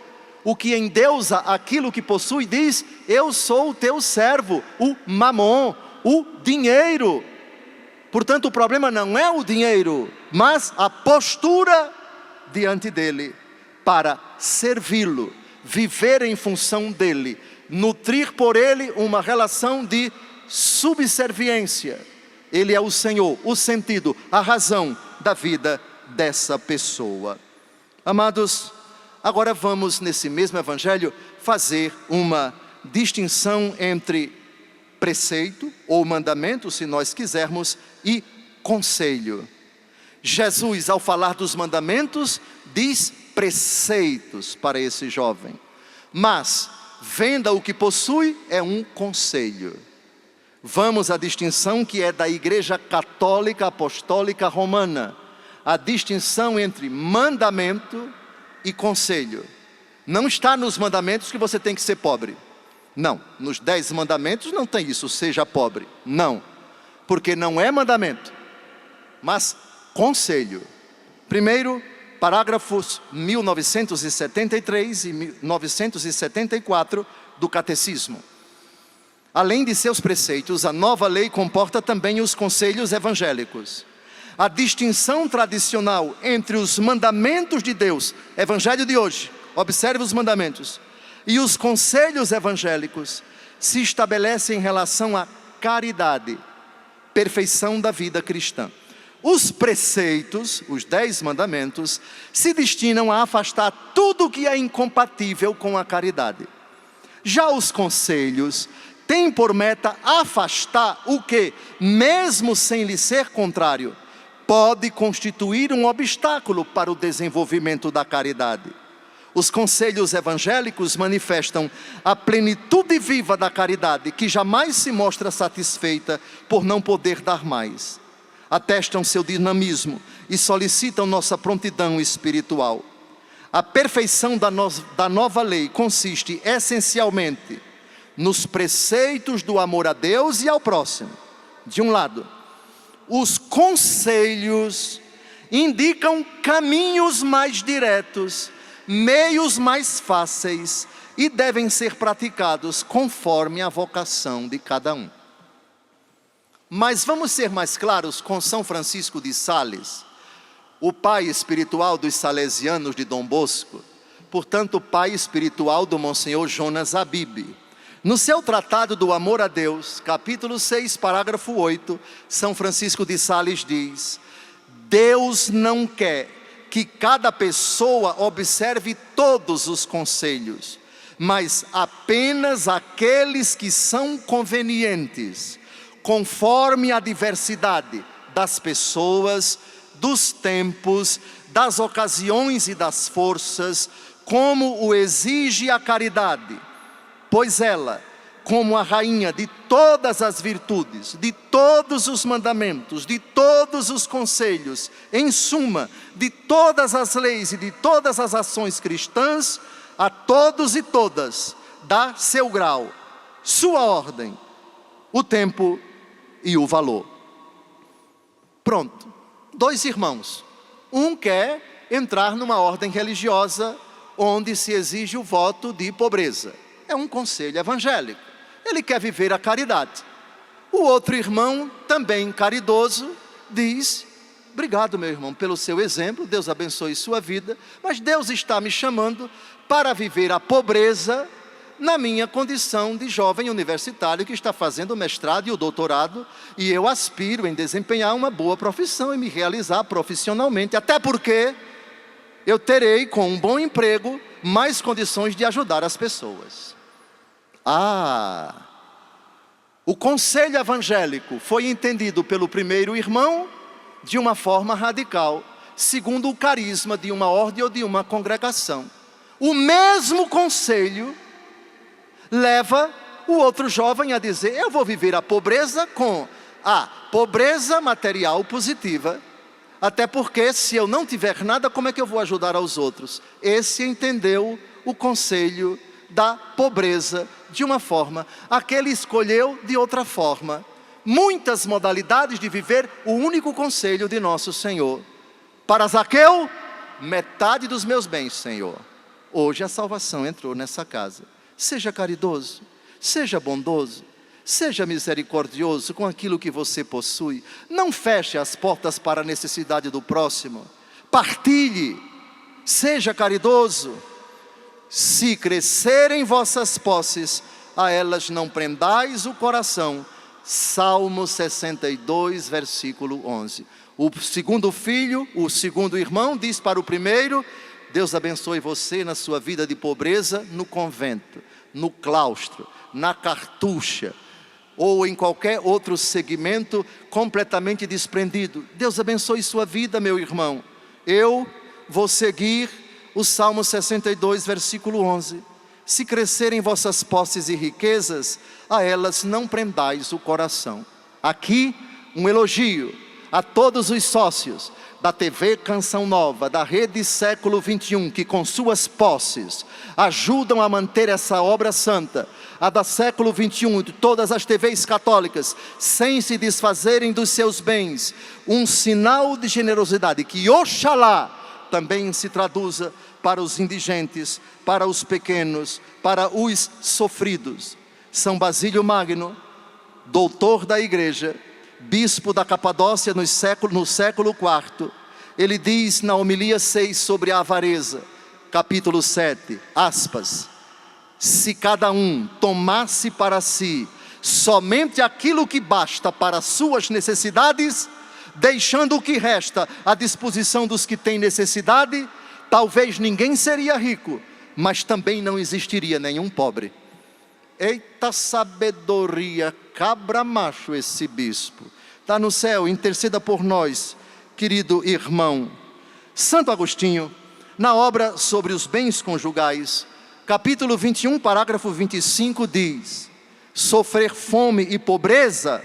O que endeusa aquilo que possui diz: eu sou o teu servo, o mamon, o dinheiro. Portanto, o problema não é o dinheiro, mas a postura diante dele para servi-lo, viver em função dele, nutrir por ele uma relação de subserviência. Ele é o Senhor, o sentido, a razão da vida dessa pessoa. Amados, agora vamos nesse mesmo evangelho fazer uma distinção entre preceito ou mandamento, se nós quisermos, e conselho. Jesus, ao falar dos mandamentos, diz preceitos para esse jovem, mas venda o que possui é um conselho. Vamos à distinção que é da Igreja Católica Apostólica Romana, a distinção entre mandamento e conselho. Não está nos mandamentos que você tem que ser pobre. Não, nos 10 mandamentos não tem isso, seja pobre. Não, porque não é mandamento, mas conselho. Primeiro, parágrafos 1973 e 1974 do Catecismo. Além de seus preceitos, a nova lei comporta também os conselhos evangélicos. A distinção tradicional entre os mandamentos de Deus, evangelho de hoje, observe os mandamentos, E os conselhos evangélicos se estabelecem em relação à caridade, perfeição da vida cristã. Os preceitos, os 10 mandamentos, se destinam a afastar tudo que é incompatível com a caridade. Já os conselhos têm por meta afastar o que, mesmo sem lhe ser contrário, pode constituir um obstáculo para o desenvolvimento da caridade. Os conselhos evangélicos manifestam a plenitude viva da caridade, que jamais se mostra satisfeita por não poder dar mais. Atestam seu dinamismo e solicitam nossa prontidão espiritual. A perfeição da nova lei consiste essencialmente nos preceitos do amor a Deus e ao próximo. De um lado, os conselhos indicam caminhos mais diretos, meios mais fáceis e devem ser praticados conforme a vocação de cada um. Mas vamos ser mais claros com São Francisco de Sales, o pai espiritual dos salesianos de Dom Bosco, portanto pai espiritual do Monsenhor Jonas Abib. No seu Tratado do Amor a Deus, capítulo 6, parágrafo 8, São Francisco de Sales diz: Deus não quer que cada pessoa observe todos os conselhos, mas apenas aqueles que são convenientes, conforme a diversidade das pessoas, dos tempos, das ocasiões e das forças, como o exige a caridade, pois ela, como a rainha de todas as virtudes, de todos os mandamentos, de todos os conselhos, em suma, de todas as leis e de todas as ações cristãs, a todos e todas dá seu grau, sua ordem, o tempo e o valor. Pronto, 2 irmãos, um quer entrar numa ordem religiosa onde se exige o voto de pobreza, é um conselho evangélico, ele quer viver a caridade. O outro irmão, também caridoso, diz: obrigado, meu irmão, pelo seu exemplo, Deus abençoe sua vida, mas Deus está me chamando para viver a pobreza na minha condição de jovem universitário que está fazendo o mestrado e o doutorado, e eu aspiro em desempenhar uma boa profissão e me realizar profissionalmente, até porque eu terei, com um bom emprego, mais condições de ajudar as pessoas. O conselho evangélico foi entendido pelo primeiro irmão de uma forma radical, segundo o carisma de uma ordem ou de uma congregação. O mesmo conselho leva o outro jovem a dizer: eu vou viver a pobreza com a pobreza material positiva, até porque se eu não tiver nada, como é que eu vou ajudar aos outros? Esse entendeu o conselho da pobreza de uma forma, aquele escolheu de outra forma. Muitas modalidades de viver o único conselho de nosso Senhor. Para Zaqueu, metade dos meus bens, Senhor. Hoje a salvação entrou nessa casa. Seja caridoso, seja bondoso, seja misericordioso com aquilo que você possui. Não feche as portas para a necessidade do próximo. Partilhe, seja caridoso. Se crescerem vossas posses, a elas não prendais o coração. Salmo 62, versículo 11. O segundo filho, o segundo irmão diz para o primeiro: Deus abençoe você na sua vida de pobreza, no convento, no claustro, na cartucha, ou em qualquer outro segmento completamente desprendido. Deus abençoe sua vida, meu irmão. Eu vou seguir o Salmo 62, versículo 11. Se crescerem vossas posses e riquezas, a elas não prendais o coração. Aqui, um elogio a todos os sócios da TV Canção Nova, da Rede Século XXI, que com suas posses ajudam a manter essa obra santa, a da Século XXI, de todas as TVs católicas, sem se desfazerem dos seus bens, um sinal de generosidade que oxalá também se traduza para os indigentes, para os pequenos, para os sofridos. São Basílio Magno, doutor da igreja, bispo da Capadócia no século IV, ele diz na homilia 6 sobre a avareza, capítulo 7, aspas: se cada um tomasse para si somente aquilo que basta para suas necessidades, deixando o que resta à disposição dos que têm necessidade, talvez ninguém seria rico, mas também não existiria nenhum pobre. Eita sabedoria, cabra macho esse bispo. Está no céu, interceda por nós, querido irmão. Santo Agostinho, na obra sobre os bens conjugais, capítulo 21, parágrafo 25, diz: sofrer fome e pobreza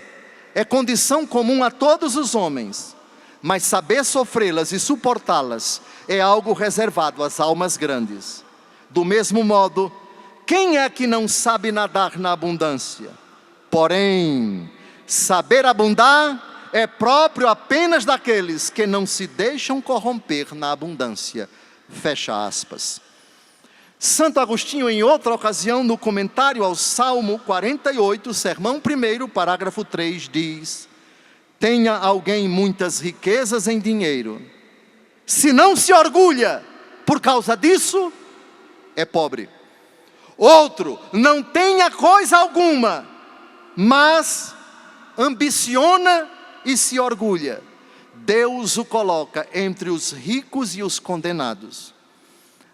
é condição comum a todos os homens, mas saber sofrê-las e suportá-las é algo reservado às almas grandes. Do mesmo modo, quem é que não sabe nadar na abundância? Porém, saber abundar é próprio apenas daqueles que não se deixam corromper na abundância. Fecha aspas. Santo Agostinho, em outra ocasião, no comentário ao Salmo 48, sermão 1, parágrafo 3, diz: tenha alguém muitas riquezas em dinheiro, se não se orgulha por causa disso, é pobre. Outro, não tenha coisa alguma, mas ambiciona e se orgulha, Deus o coloca entre os ricos e os condenados.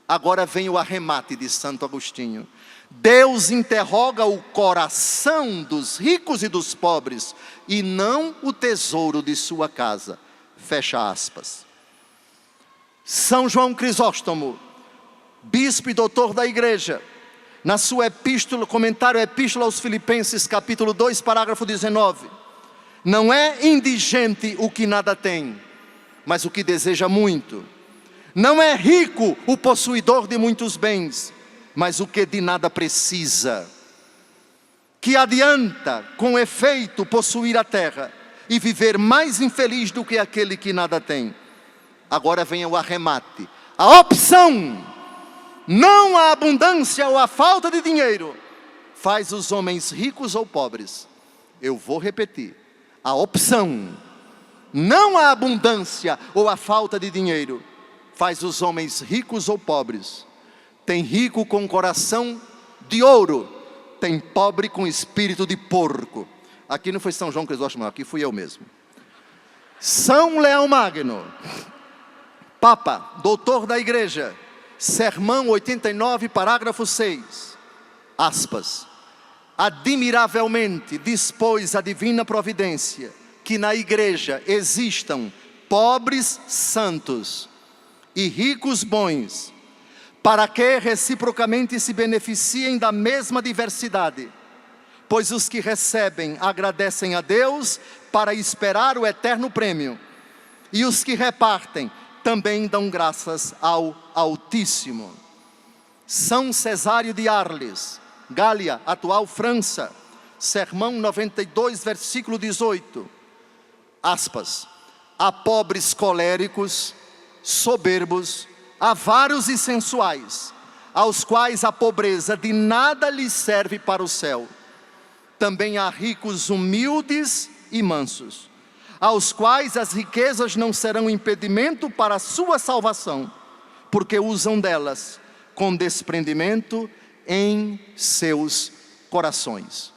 Agora vem o arremate de Santo Agostinho. Deus interroga o coração dos ricos e dos pobres, e não o tesouro de sua casa. Fecha aspas. São João Crisóstomo, bispo e doutor da igreja, na sua epístola, comentário à epístola aos Filipenses, capítulo 2, parágrafo 19. Não é indigente o que nada tem, mas o que deseja muito. Não é rico o possuidor de muitos bens, mas o que de nada precisa. Que adianta, com efeito, possuir a terra e viver mais infeliz do que aquele que nada tem? Agora vem o arremate. A opção, não a abundância ou a falta de dinheiro, faz os homens ricos ou pobres. Eu vou repetir. A opção, não a abundância ou a falta de dinheiro, faz os homens ricos ou pobres. Tem rico com coração de ouro, tem pobre com espírito de porco. Aqui não foi São João Crisóstomo, aqui fui eu mesmo. São Leão Magno, Papa, doutor da igreja, sermão 89, parágrafo 6, aspas: admiravelmente dispôs a divina providência que na igreja existam pobres santos e ricos bons, para que reciprocamente se beneficiem da mesma diversidade, pois os que recebem agradecem a Deus para esperar o eterno prêmio, e os que repartem também dão graças ao Altíssimo. São Cesário de Arles, Gália, atual França, sermão 92, versículo 18, aspas: há pobres coléricos, soberbos, avaros e sensuais, aos quais a pobreza de nada lhes serve para o céu. Também há ricos humildes e mansos, aos quais as riquezas não serão impedimento para a sua salvação, porque usam delas com desprendimento em seus corações.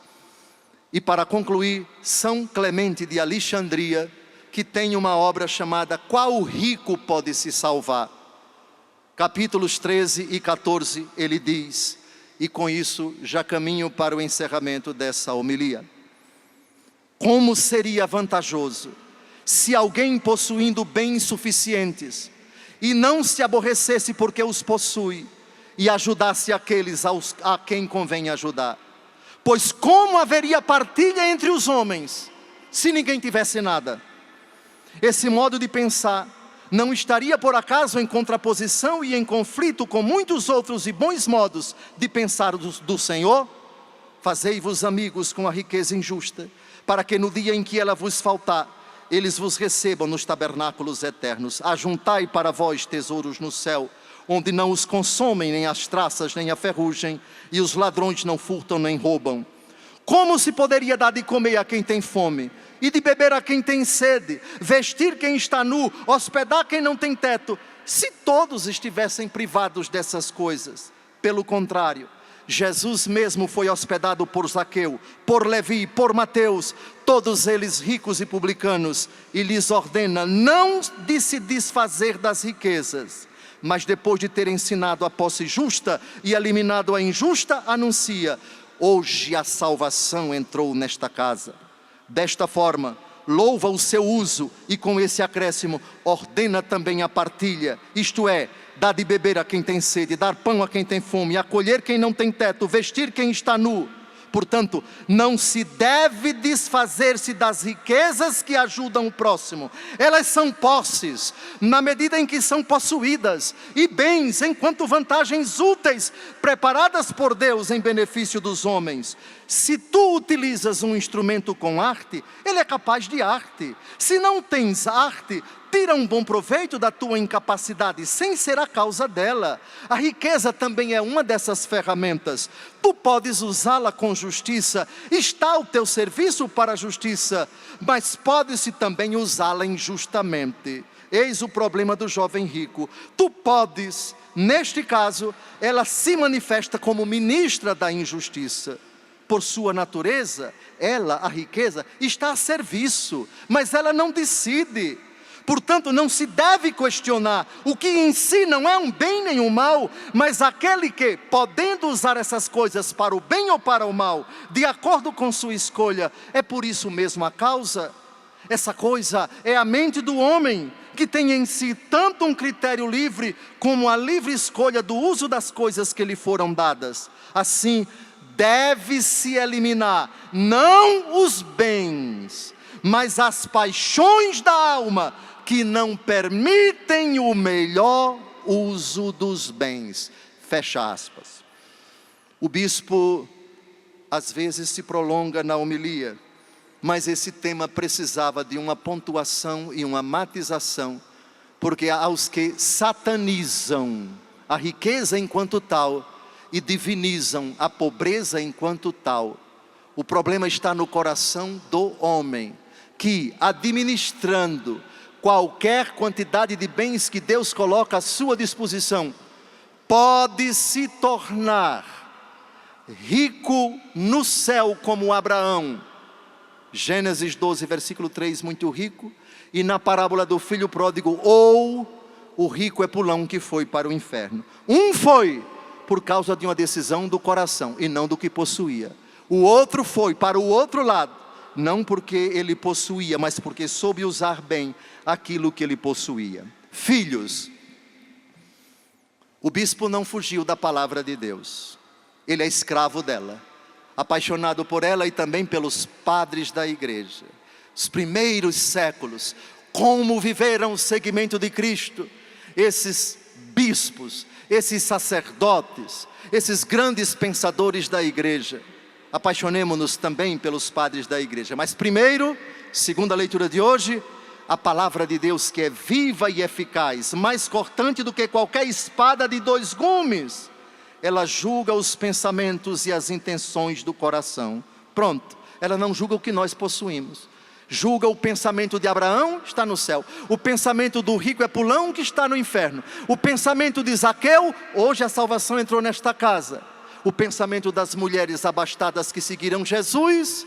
E para concluir, São Clemente de Alexandria, que tem uma obra chamada Qual Rico Pode Se Salvar? Capítulos 13 e 14, ele diz, e com isso já caminho para o encerramento dessa homilia: como seria vantajoso se alguém possuindo bens suficientes e não se aborrecesse porque os possui, e ajudasse aqueles a quem convém ajudar. Pois como haveria partilha entre os homens se ninguém tivesse nada? Esse modo de pensar não estaria por acaso em contraposição e em conflito com muitos outros e bons modos de pensar do Senhor? Fazei-vos amigos com a riqueza injusta, para que no dia em que ela vos faltar, eles vos recebam nos tabernáculos eternos. Ajuntai para vós tesouros no céu, onde não os consomem nem as traças nem a ferrugem, e os ladrões não furtam nem roubam. Como se poderia dar de comer a quem tem fome, e de beber a quem tem sede, vestir quem está nu, hospedar quem não tem teto, se todos estivessem privados dessas coisas? Pelo contrário, Jesus mesmo foi hospedado por Zaqueu, por Levi, por Mateus, todos eles ricos e publicanos, e lhes ordena não de se desfazer das riquezas, mas depois de ter ensinado a posse justa e eliminado a injusta, anuncia: hoje a salvação entrou nesta casa. Desta forma, louva o seu uso e com esse acréscimo ordena também a partilha, isto é, dar de beber a quem tem sede, dar pão a quem tem fome, acolher quem não tem teto, vestir quem está nu. Portanto, não se deve desfazer-se das riquezas que ajudam o próximo. Elas são posses, na medida em que são possuídas, e bens enquanto vantagens úteis, preparadas por Deus em benefício dos homens. Se tu utilizas um instrumento com arte, ele é capaz de arte. Se não tens arte, tira um bom proveito da tua incapacidade, sem ser a causa dela. A riqueza também é uma dessas ferramentas. Tu podes usá-la com justiça, está ao teu serviço para a justiça, mas pode-se também usá-la injustamente. Eis o problema do jovem rico. Tu podes, neste caso, ela se manifesta como ministra da injustiça. Por sua natureza, ela, a riqueza, está a serviço, mas ela não decide. Portanto, não se deve questionar. O que em si não é um bem nem um mal, mas aquele que, podendo usar essas coisas para o bem ou para o mal, de acordo com sua escolha, é por isso mesmo a causa. Essa coisa é a mente do homem, que tem em si tanto um critério livre, como a livre escolha do uso das coisas que lhe foram dadas. Assim, deve-se eliminar, não os bens, mas as paixões da alma, que não permitem o melhor uso dos bens. Fecha aspas. O bispo, às vezes, se prolonga na homilia, mas esse tema precisava de uma pontuação e uma matização, porque aos que satanizam a riqueza enquanto tal, e divinizam a pobreza enquanto tal, o problema está no coração do homem, que administrando qualquer quantidade de bens que Deus coloca à sua disposição, pode se tornar rico no céu como Abraão. Gênesis 12, versículo 3, muito rico. E na parábola do filho pródigo, ou o rico é pulão que foi para o inferno. Um foi por causa de uma decisão do coração e não do que possuía. O outro foi para o outro lado, não porque ele possuía, mas porque soube usar bem aquilo que ele possuía. Filhos, o bispo não fugiu da palavra de Deus. Ele é escravo dela, apaixonado por ela e também pelos padres da igreja. Os primeiros séculos, como viveram o seguimento de Cristo, esses bispos, esses sacerdotes, esses grandes pensadores da igreja. Apaixonemo-nos também pelos padres da igreja. Mas primeiro, segundo a leitura de hoje, a palavra de Deus, que é viva e eficaz, mais cortante do que qualquer espada de dois gumes, ela julga os pensamentos e as intenções do coração. Pronto, ela não julga o que nós possuímos. Julga o pensamento de Abraão, está no céu. O pensamento do rico é pulão, que está no inferno. O pensamento de Zaqueu, hoje a salvação entrou nesta casa. O pensamento das mulheres abastadas que seguiram Jesus,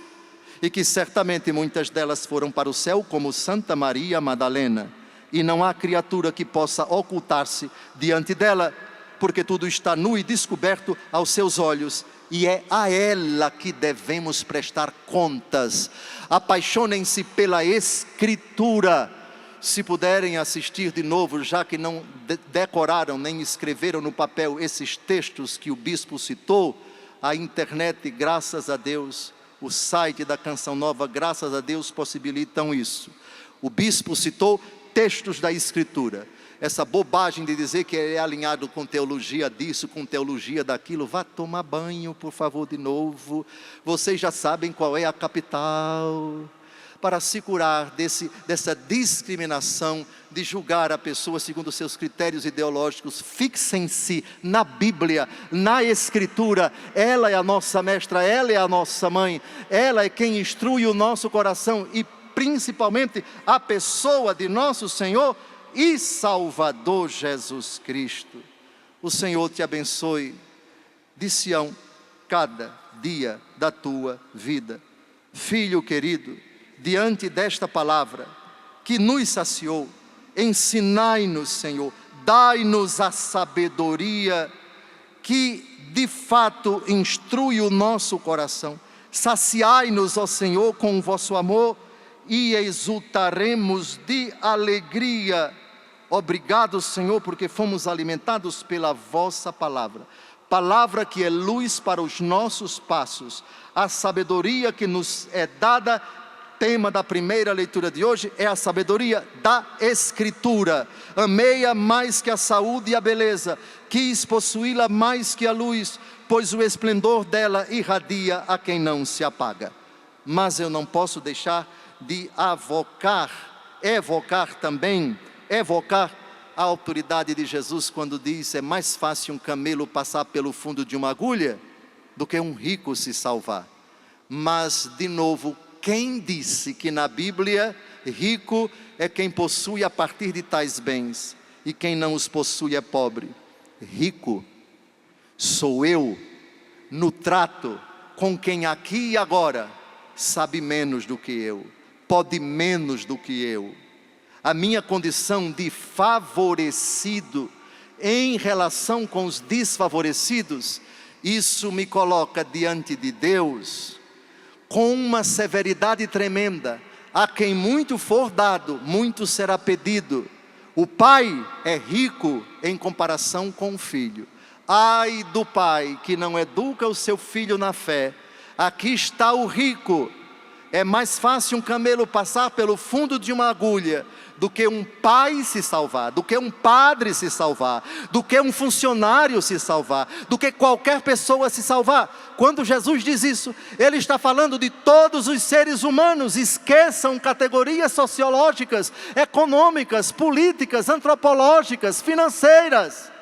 e que certamente muitas delas foram para o céu, como Santa Maria Madalena. E não há criatura que possa ocultar-se diante dela, porque tudo está nu e descoberto aos seus olhos, e é a ela que devemos prestar contas. Apaixonem-se pela Escritura. Se puderem assistir de novo, já que não decoraram nem escreveram no papel esses textos que o bispo citou, a internet, graças a Deus, o site da Canção Nova, graças a Deus, possibilitam isso. O bispo citou textos da Escritura. Essa bobagem de dizer que é alinhado com teologia disso, com teologia daquilo, vá tomar banho, por favor, de novo. Vocês já sabem qual é a capital. Para se curar dessa discriminação de julgar a pessoa segundo seus critérios ideológicos, fixem-se na Bíblia, na Escritura. Ela é a nossa mestra, ela é a nossa mãe, ela é quem instrui o nosso coração, e principalmente a pessoa de nosso Senhor e Salvador Jesus Cristo. O Senhor te abençoe de Sião, cada dia da tua vida. Filho querido, diante desta palavra que nos saciou, ensinai-nos, Senhor, dai-nos a sabedoria que de fato instrui o nosso coração. Saciai-nos, ó Senhor, com o vosso amor e exultaremos de alegria. Obrigado, Senhor, porque fomos alimentados pela vossa palavra. Palavra que é luz para os nossos passos. A sabedoria que nos é dada, tema da primeira leitura de hoje, é a sabedoria da Escritura. Amei-a mais que a saúde e a beleza, quis possuí-la mais que a luz, pois o esplendor dela irradia a quem não se apaga. Mas eu não posso deixar de evocar a autoridade de Jesus quando diz: é mais fácil um camelo passar pelo fundo de uma agulha do que um rico se salvar. Mas, de novo, quem disse que na Bíblia rico é quem possui a partir de tais bens e quem não os possui é pobre? Rico sou eu no trato com quem aqui e agora sabe menos do que eu, pode menos do que eu. A minha condição de favorecido em relação com os desfavorecidos, isso me coloca diante de Deus com uma severidade tremenda. A quem muito for dado, muito será pedido. O pai é rico em comparação com o filho. Ai do pai que não educa o seu filho na fé. Aqui está o rico. É mais fácil um camelo passar pelo fundo de uma agulha do que um pai se salvar, do que um padre se salvar, do que um funcionário se salvar, do que qualquer pessoa se salvar. Quando Jesus diz isso, Ele está falando de todos os seres humanos. Esqueçam categorias sociológicas, econômicas, políticas, antropológicas, financeiras.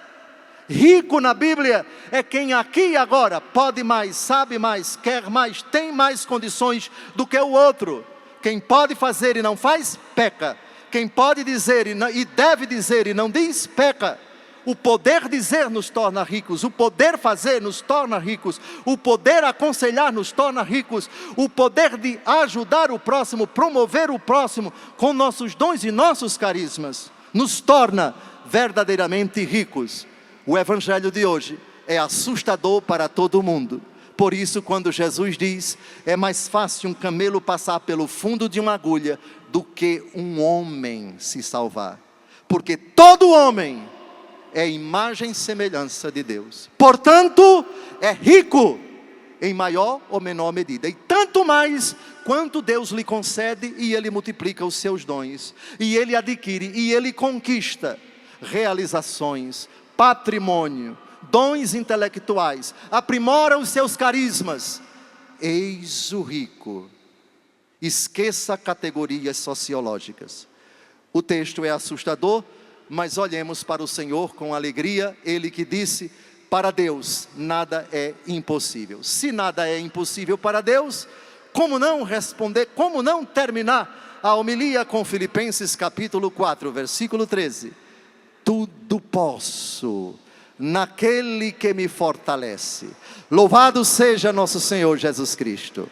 Rico na Bíblia é quem aqui e agora pode mais, sabe mais, quer mais, tem mais condições do que o outro. Quem pode fazer e não faz, peca. Quem pode dizer e deve dizer e não diz, peca. O poder dizer nos torna ricos, o poder fazer nos torna ricos, o poder aconselhar nos torna ricos, o poder de ajudar o próximo, promover o próximo com nossos dons e nossos carismas, nos torna verdadeiramente ricos. O evangelho de hoje é assustador para todo mundo. Por isso, quando Jesus diz: é mais fácil um camelo passar pelo fundo de uma agulha do que um homem se salvar. Porque todo homem é imagem e semelhança de Deus. Portanto, é rico em maior ou menor medida. E tanto mais quanto Deus lhe concede e Ele multiplica os seus dons. E Ele adquire e Ele conquista realizações, patrimônio, dons intelectuais, aprimora os seus carismas. Eis o rico. Esqueça categorias sociológicas. O texto é assustador, mas olhemos para o Senhor com alegria. Ele que disse: para Deus nada é impossível. Se nada é impossível para Deus, como não responder, como não terminar a homilia com Filipenses capítulo 4, versículo 13. Tudo posso naquele que me fortalece. Louvado seja nosso Senhor Jesus Cristo.